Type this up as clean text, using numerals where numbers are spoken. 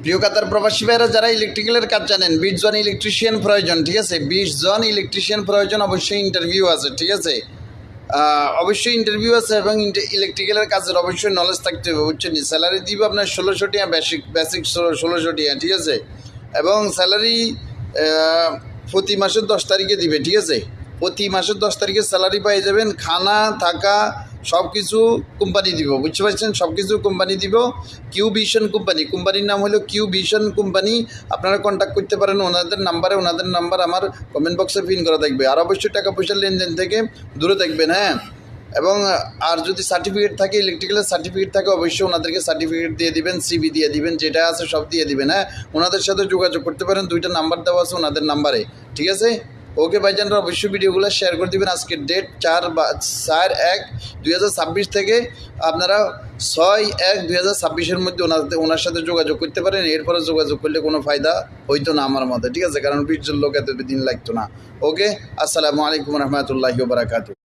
প্রিয় কাতার প্রবাসী ভাইরা যারা ইলেকট্রিক্যালের কাজ জানেন, 20 জন ইলেকট্রিশিয়ান প্রয়োজন, ঠিক আছে? 20 জন ইলেকট্রিশিয়ান প্রয়োজন, অবশ্যই ইন্টারভিউ আছে, ঠিক আছে? অবশ্যই ইন্টারভিউ আছে এবং ইলেকট্রিক্যালের কাজের অবশ্যই নলেজ থাকতে হবে, বুঝছেন? স্যালারি দিব আপনার 1600 টাকা, বেসিক 1600 টাকা, ঠিক আছে? এবং স্যালারি প্রতি মাসের 10 তারিখে দিবে, ঠিক আছে? প্রতি মাসের 10 তারিখে স্যালারি পেয়ে যাবেন। খানা থাকা সব কিছু কোম্পানি দিব, বুঝতে পারছেন? সব কিছু কোম্পানি দিব। কিউ ভিশন কোম্পানি, কোম্পানির নাম হলো কিউ ভিশন কোম্পানি। আপনারা কন্ট্যাক্ট করতে পারেন ওনাদের নাম্বার আমার কমেন্ট বক্সে পিন করা থাকবে। আর অবশ্যই টাকা পয়সার লেনদেন থেকে দূরে থাকবেন, হ্যাঁ? এবং আর যদি সার্টিফিকেট থাকে, ইলেকট্রিক্যালের সার্টিফিকেট থাকে, অবশ্যই ওনাদেরকে সার্টিফিকেট দিয়ে দিবেন, সিভি দিয়ে দিবেন, যেটা আছে সব দিয়ে দিবেন, হ্যাঁ? ওনাদের সাথে যোগাযোগ করতে পারেন, 2টা নাম্বার দেওয়া আছে ওনাদের নাম্বারে, ঠিক আছে? ওকে ভাইজানরা, অবশ্যই ভিডিওগুলো শেয়ার করে দিবেন। আজকের ডেট 4/1/2026 থেকে আপনারা 6/1/2026 মধ্যে ওনার সাথে যোগাযোগ করতে পারেন। এরপরে যোগাযোগ করলে কোনো ফায়দা হইতো না আমার মতে, ঠিক আছে? কারণ 20 জন লোক এত দিন লাগতো না। ওকে, আসসালামু আলাইকুম রহমতুল্লাহি ওয়া বারাকাতুহু।